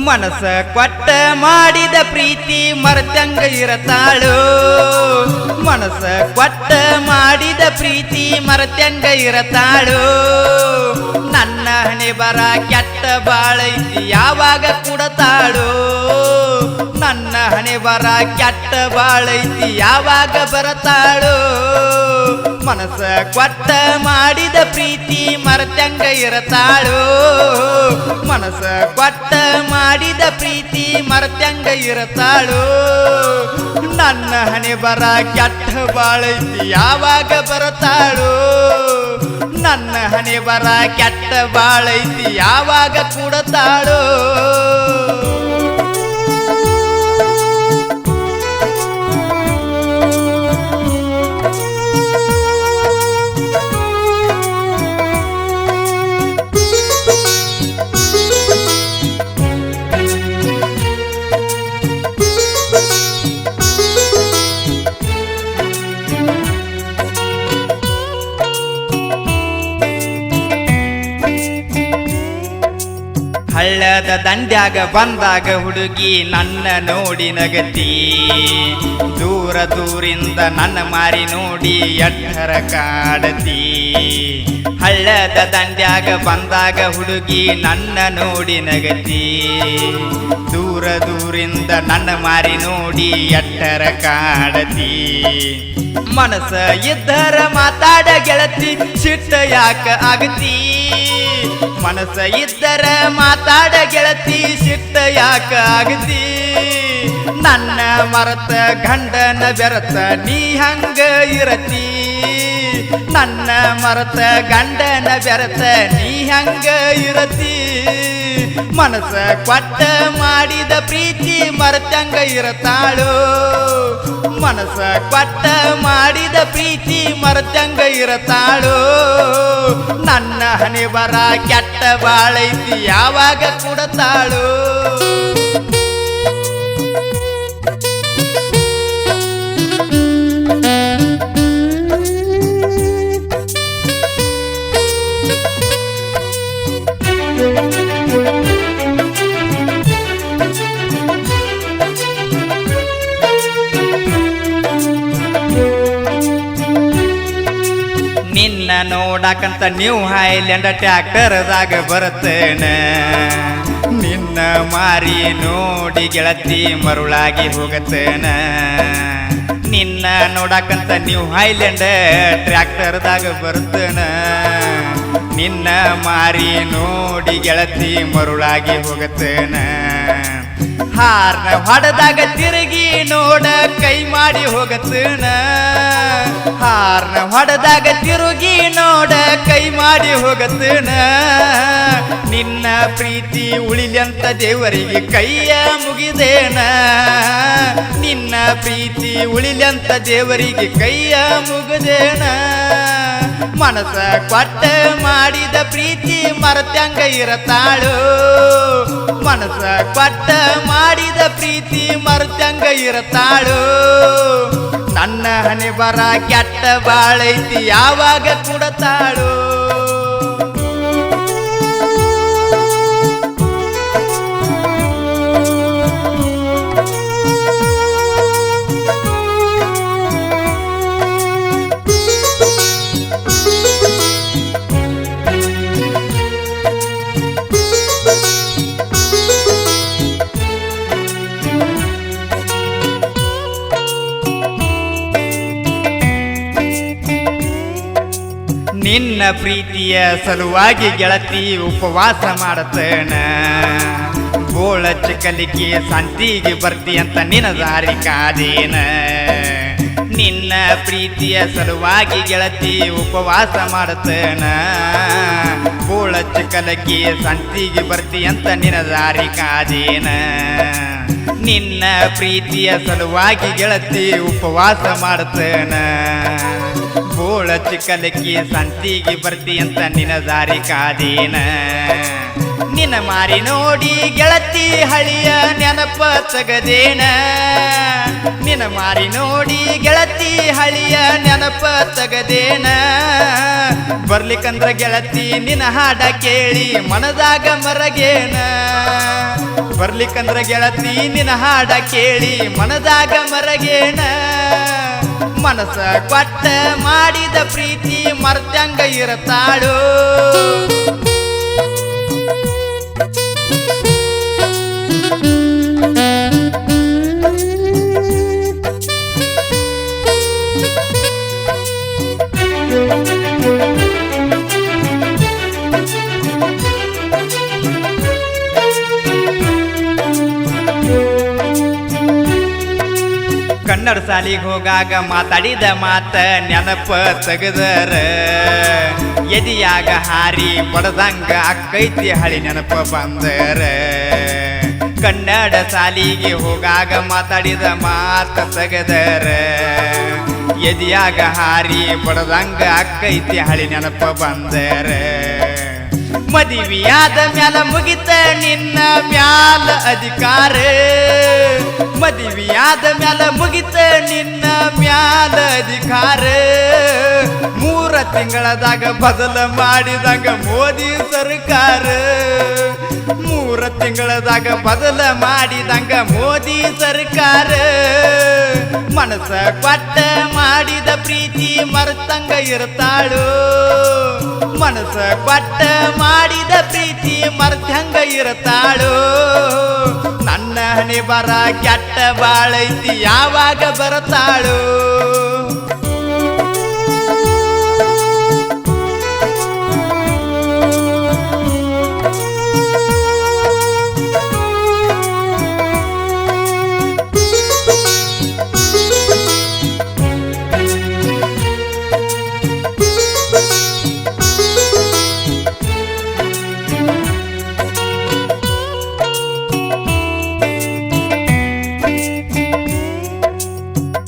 ಮನಸ ಕೊಟ್ಟ ಮಾಡಿದ ಪ್ರೀತಿ ಮರೆತಂಗ ಇರತಾಳು ಮನಸ ಕೊಟ್ಟ ಮಾಡಿದ ಪ್ರೀತಿ ಮರೆತಂಗ ಇರತಾಳು ನನ್ನ ಹಣೆ ಬರ ಕೆಟ್ಟ ಬಾಳೈತಿ ಯಾವಾಗ ಕೊಡತಾಳು ನನ್ನ ಹಣೆ ಬರ ಕೆಟ್ಟ ಬಾಳೈತಿ ಯಾವಾಗ ಬರತಾಳು ಮನಸ ಕೊಟ್ಟ ಮಾಡಿದ ಪ್ರೀತಿ ಮರೆತಂಗ ಇರತಾಳು ಮನಸ ಕೊಟ್ಟ ಮಾಡಿದ ಪ್ರೀತಿ ಮರೆತಂಗ ಇರತಾಳು ನನ್ನ ಹಣೆ ಬರ ಕೆಟ್ಟ ಬಾಳೈತಿ ಯಾವಾಗ ಬರತಾಳು ನನ್ನ ಹಣೆ ಬರ ಕೆಟ್ಟ ಬಾಳೈತಿ ಯಾವಾಗ ಕೊಡತಾಳು ಹಳ್ಳದ ದಂಡ್ಯಾಗ ಬಂದಾಗ ಹುಡುಗಿ ನನ್ನ ನೋಡಿ ನಗತಿ ದೂರ ದೂರಿಂದ ನನ್ನ ಮಾರಿ ನೋಡಿ ಎಟ್ಟರ ಕಾಡತಿ ಹಳ್ಳದ ದಂಡ್ಯಾಗ ಬಂದಾಗ ಹುಡುಗಿ ನನ್ನ ನೋಡಿ ನಗತಿ ದೂರ ದೂರಿಂದ ನನ್ನ ಮಾರಿ ನೋಡಿ ಎಟ್ಟರ ಕಾಡತಿ ಮನಸ ಇದ್ದರ ಮಾತಾಡ ಗೆಳತಿ ಸಿಟ್ಟ ಯಾಕ ಆಗತಿ ಮನಸ ಇದ್ದರ ಮಾತಾಡ ಗೆಳತಿ ಸಿಟ್ಟ ಯಾಕ ಆಗತಿ ನನ್ನ ಮರತ ಗಂಡನ ಬೆರತ ನೀ ಹಂಗ ಇರತಿ ನನ್ನ ಮರತ ಗಂಡನ ಬೆರತ ನೀ ಹಂಗ ಇರತಿ ಮನಸ ಕೊಟ್ಟ ಮಾಡಿದ ಪ್ರೀತಿ ಮರೆತಂಗ ಇರತಾಳು ಮನಸ ಕೊಟ್ಟ ಮಾಡಿದ ಪ್ರೀತಿ ಮರೆತಂಗ ಇರತಾಳು ನನ್ನ ಹಣೆ ಬರ ಕೆಟ್ಟ ಬಾಳೈತಿ ಯಾವಾಗ ಕೊಡತಾಳು ನಿನ್ನ ನೋಡಕಂತ ನ್ಯೂ ಹೈಲ್ಯಾಂಡ್ ಟ್ರ್ಯಾಕ್ಟರ್ದಾಗ ಬರ್ತೇನ ನಿನ್ನ ಮಾರಿ ನೋಡಿ ಗೆಳತಿ ಮರುಳಾಗಿ ಹೋಗತ್ತೇನ ನಿನ್ನ ನೋಡಕಂತ ನ್ಯೂ ಹೈಲ್ಯಾಂಡ್ ಟ್ರ್ಯಾಕ್ಟರ್ದಾಗ ಬರ್ತೇನ ನಿನ್ನ ಮಾರಿ ನೋಡಿ ಗೆಳತಿ ಮರುಳಾಗಿ ಹೋಗತ್ತೇನ ಹಾರ್ನ ಹೊಡೆದಾಗ ತಿರುಗಿ ನೋಡ ಕೈ ಮಾಡಿ ಹೋಗತ್ತೇನ ಹಾರ್ನ ಹೊಡೆದಾಗ ತಿರುಗಿ ನೋಡ ಕೈ ಮಾಡಿ ಹೋಗತ್ತೇನ ನಿನ್ನ ಪ್ರೀತಿ ಉಳಿಲಂತ ದೇವರಿಗೆ ಕೈಯ ಮುಗಿದೇನ ನಿನ್ನ ಪ್ರೀತಿ ಉಳಿಲಂತ ದೇವರಿಗೆ ಕೈಯ ಮುಗಿದೇನ ಮನಸ ಕೊಟ್ಟ ಮಾಡಿದ ಪ್ರೀತಿ ಮರೆತಂಗ ಇರತಾಳು ಮನಸ ಕೊಟ್ಟ ಮಾಡಿದ ಪ್ರೀತಿ ಮರೆತಂಗ ಇರತಾಳು ನನ್ನ ಹಣೆ ಬರ ಕೆಟ್ಟ ಬಾಳೈತಿ ಯಾವಾಗ ಕೊಡತಾಳು ನಿನ್ನ ಪ್ರೀತಿಯ ಸಲುವಾಗಿ ಗೆಳತಿ ಉಪವಾಸ ಮಾಡತೇನ ಗೋಳ ಚಿಕ್ಕಲಿಕ್ಕೆ ಸಂತಿಗೆ ಬರ್ತಿ ಅಂತ ನಿನ್ನ ದಾರಿ ಕಾದೇನ ನಿನ್ನ ಪ್ರೀತಿಯ ಸಲುವಾಗಿ ಗೆಳತಿ ಉಪವಾಸ ಮಾಡತೇನ ಗೋಳ ಚಿಕ್ಕಲಿಕ್ಕೆ ಸಂತಿಗೆ ಬರ್ತಿ ಅಂತ ನಿನ್ನ ದಾರಿ ಕಾದೇನ ನಿನ್ನ ಪ್ರೀತಿಯ ಸಲುವಾಗಿ ಗೆಳತಿ ಉಪವಾಸ ಮಾಡತೇನ ಬೋಳ ಚಿಕ್ಕಲಕ್ಕಿ ಸಂತಿಗೆ ಬರ್ತಿ ಅಂತ ನಿನ ದಾರಿ ಕಾದೇನ ನಿನ್ನ ಮಾರಿ ನೋಡಿ ಗೆಳತಿ ಹಳಿಯ ನೆನಪ ತಗದೇನ ನಿನ್ನ ಮಾರಿ ನೋಡಿ ಗೆಳತಿ ಹಳಿಯ ನೆನಪ ತಗದೇನ ಬರ್ಲಿಕ್ಕಂದ್ರ ಗೆಳತಿ ನಿನ್ನ ಹಾಡ ಕೇಳಿ ಮನದಾಗ ಮರಗೇನ ಬರ್ಲಿಕ್ಕಂದ್ರ ಗೆಳತಿ ನಿನ್ನ ಹಾಡ ಕೇಳಿ ಮನದಾಗ ಮರಗೇನ ಮನಸ ಕೊಟ್ಟ ಮಾಡಿದ ಪ್ರೀತಿ ಮರ್ತಂಗ ಇರತಾಳು ಕನ್ನಡ ಸಾಲಿಗೆ ಹೋಗಾಗ ಮಾತಾಡಿದ ಮಾತ ನೆನಪ ತೆಗದರ ಎದಿಯಾಗ ಹಾರಿ ಬಡದಂಗ ಅಕ್ಕೈತಿ ಹಳಿ ನೆನಪ ಬಂದರ ಕನ್ನಡ ಸಾಲಿಗೆ ಹೋಗಾಗ ಮಾತಾಡಿದ ಮಾತ ತೆಗದರ ಎದಿಯಾಗ ಹಾರಿ ಬಡದಂಗ ಅಕ್ಕೈತಿ ಹಳಿ ನೆನಪ ಬಂದರ ಮದುವೆಯಾದ ಮ್ಯಾಲ ಮುಗಿತ ನಿನ್ನ ಮ್ಯಾಲ ಅಧಿಕಾರ ಮದುವೆಯಾದ ಮ್ಯಾಲ ಮುಗಿತ ನಿನ್ನ ಮ್ಯಾಲ ಅಧಿಕಾರ 3 ತಿಂಗಳದಾಗ ಬದಲ ಮಾಡಿದಂಗ ಮೋದಿ ಸರ್ಕಾರ 3 ತಿಂಗಳದಾಗ ಬದಲ ಮಾಡಿದಂಗ ಮೋದಿ ಸರ್ಕಾರ ಮನಸ ಕೊಟ್ಟ ಮಾಡಿದ ಪ್ರೀತಿ ಮರ್ತಂಗ ಇರ್ತಾಳು ಮನಸ ಕೊಟ್ಟ ಮಾಡಿದ ಪ್ರೀತಿ ಮರ್ತಂಗ ಇರ್ತಾಳು ನನ್ನ ಹಣೆ ಬರ ಕೆಟ್ಟ ಬಾಳೈತಿ ಯಾವಾಗ ಬರತಾಳು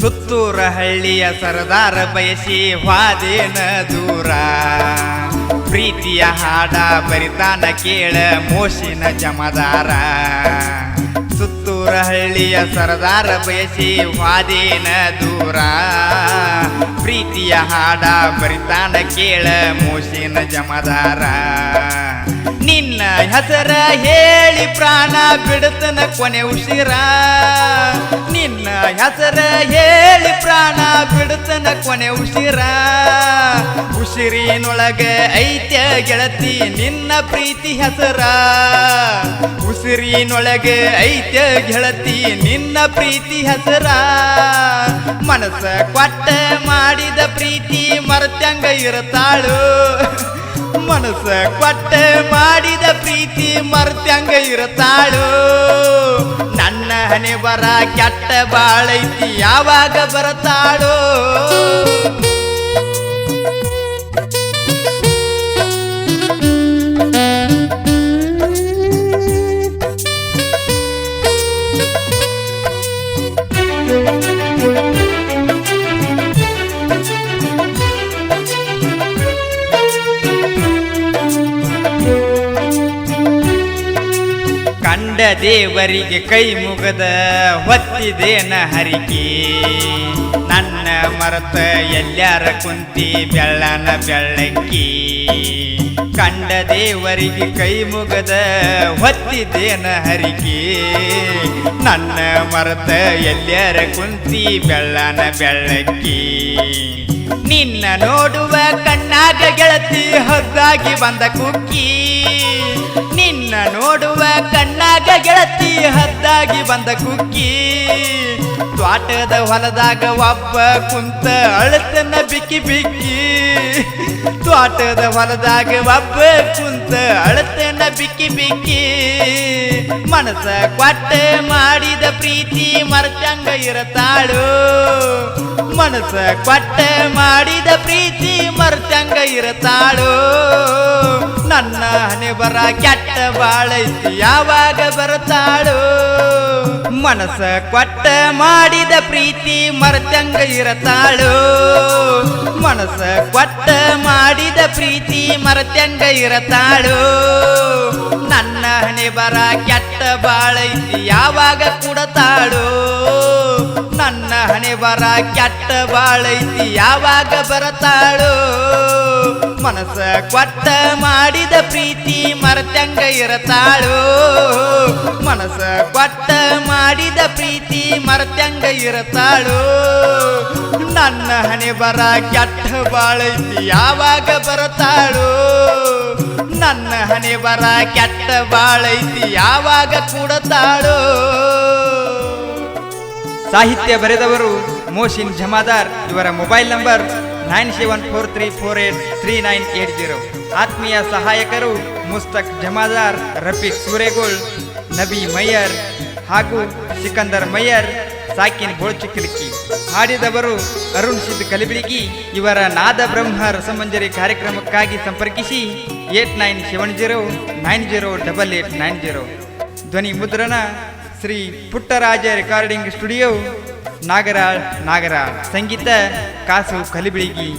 ಸುತ್ತೂರ ಹಳ್ಳಿಯ ಸರದಾರ ಬಯಸಿ ವಾದೇನ ದೂರ ಪ್ರೀತಿಯ ಹಾಡ ಬರಿತಾನ ಕೇಳ ಮೋಶಿನ ಜಮದಾರ ಸುತ್ತೂರ ಹಳ್ಳಿಯ ಸರದಾರ ಬಯಸಿ ವಾದೇನ ದೂರ ಪ್ರೀತಿಯ ಹಾಡ ಬರಿತಾನ ಕೇಳ ಮೋಶಿನ ಜಮದಾರ ನಿನ್ನ ಹೆಸರ ಹೇಳಿ ಪ್ರಾಣ ಬಿಡುತ್ತನ ಕೊನೆ ಉಸಿರ ನಿನ್ನ ಹೆಸರ ಹೇಳಿ ಪ್ರಾಣ ಬಿಡುತ್ತನ ಕೊನೆ ಉಸಿರ ಉಸಿರಿನೊಳಗ ಐತ್ಯ ಗೆಳತಿ ನಿನ್ನ ಪ್ರೀತಿ ಹೆಸರ ಉಸಿರಿನೊಳಗ ಐತ್ಯ ಗೆಳತಿ ನಿನ್ನ ಪ್ರೀತಿ ಹೆಸರ ಮನಸ ಕೊಟ್ಟ ಮಾಡಿದ ಪ್ರೀತಿ ಮರ್ತಂಗ ಇರತಾಳು ಮನಸ ಕೊಟ್ಟ ಮಾಡಿದ ಪ್ರೀತಿ ಮರ್ತಂಗ ಇರತಾಳು ನನ್ನ ಹಣೆ ಬರ ಕೆಟ್ಟ ಬಾಳೈತಿ ಯಾವಾಗ ಬರತಾಳು ಕಂಡ ದೇವರಿಗೆ ಕೈ ಮುಗದ ಹೊತ್ತಿದೇನ ಹರಿಕೆ ನನ್ನ ಮರತ ಎಲ್ಲಾರ ಕುಂತಿ ಬೆಳ್ಳನ ಬೆಳ್ಳಕ್ಕಿ ಕಂಡ ದೇವರಿಗೆ ಕೈ ಮುಗದ ಹೊತ್ತಿದೇನ ಹರಿಕೆ ನನ್ನ ಮರತ ಎಲ್ಲಾರ ಕುಂತಿ ಬೆಳ್ಳನ ಬೆಳ್ಳಕ್ಕಿ ನಿನ್ನ ನೋಡುವ ಕಣ್ಣಾಗ ಗೆಳತಿ ಹದ್ದಾಗಿ ಬಂದ ಕುಕ್ಕಿ ನಿನ್ನ ನೋಡುವ ಕಣ್ಣಾಗ ಗೆಳತಿ ಹದ್ದಾಗಿ ಬಂದ ಕುಕ್ಕಿ ತ್ವಾಟದ ಹೊಲದಾಗ ಒಬ್ಬ ಕುಂತ ಅಳತನ ಬಿಕ್ಕಿ ಬಿಕ್ಕಿ ತ್ವಾಟದ ಹೊಲದಾಗ ಒಬ್ಬ ಕುಂತ ಅಳತನ ಬಿಕ್ಕಿ ಬಿಕ್ಕಿ ಮನಸ ಕೊಟ್ಟ ಮಾಡಿದ ಪ್ರೀತಿ ಮರ್ತಂಗ ಇರತಾಳು ಮನಸ ಕೊಟ್ಟ ಮಾಡಿದ ಪ್ರೀತಿ ಮರ್ತಂಗ ಇರತಾಳು ನನ್ನ ಹಣೆ ಬರ ಕೆಟ್ಟ ಬಾಳೈತಿ ಯಾವಾಗ ಬರತಾಳು ಮನಸ ಕೊಟ್ಟ ಮಾಡಿದ ಪ್ರೀತಿ ಮರತಂಗ ಇರತಾಳು ಮನಸ ಕೊಟ್ಟ ಮಾಡಿದ ಪ್ರೀತಿ ಮರತಂಗ ಇರತಾಳು ನನ್ನ ಹಣೆ ಬರ ಕೆಟ್ಟ ಬಾಳೈತಿ ಯಾವಾಗ ಕೊಡತಾಳು ನನ್ನ ಹಣೆ ಬರ ಕೆಟ್ಟ ಬಾಳೈತಿ ಯಾವಾಗ ಬರತಾಳು ಮನಸ ಕೊಟ್ಟ ಮಾಡಿದ ಪ್ರೀತಿ ಮರತಂಗ ಇರತಾಳು ಮನಸ ಕೊಟ್ಟ ಮಾಡಿದ ಪ್ರೀತಿ ಮರತಂಗ ಇರತಾಳು ನನ್ನ ಹಣೆ ಬರ ಕೆಟ್ಟ ಬಾಳೈತಿ ಯಾವಾಗ ಬರತಾಳು ನನ್ನ ಹಣೆ ಬರ ಕೆಟ್ಟ ಬಾಳೈತಿ ಯಾವಾಗ ಕೊಡತಾಳು. ಸಾಹಿತ್ಯ ಬರೆದವರು ಮೋಸಿನ್ ಜಮಾದಾರ್. ಇವರ ಮೊಬೈಲ್ ನಂಬರ್ 9743483980. ಆತ್ಮೀಯ ಸಹಾಯಕರು ಮುಸ್ತಕ್ ಜಮಾದಾರ್, ರಫೀಕ್ ಸೂರೇಗೋಳ್, ನಬಿ ಮಯ್ಯರ್ ಹಾಗೂ ಸಿಕಂದರ್ ಮಯ್ಯರ್, ಸಾಕಿನ್ ಬೋಳ್ಚಿಕ್ಕಿಲಿಕ್ಕಿ. ಹಾಡಿದವರು ಅರುಣ್ ಸಿದ್ ಕಲಿಬಿಳಿಗಿ. ಇವರ ನಾದ ಬ್ರಹ್ಮ ರಸಮಂಜರಿ ಕಾರ್ಯಕ್ರಮಕ್ಕಾಗಿ ಸಂಪರ್ಕಿಸಿ 8970908890. ಧ್ವನಿ ಮುದ್ರಣ ಶ್ರೀ ಪುಟ್ಟರಾಜ ರೆಕಾರ್ಡಿಂಗ್ ಸ್ಟುಡಿಯೋ, ನಾಗರಾಳ್. ಸಂಗೀತ ಕಾಸು ಕಲಿಬಿಳಿಗಿ.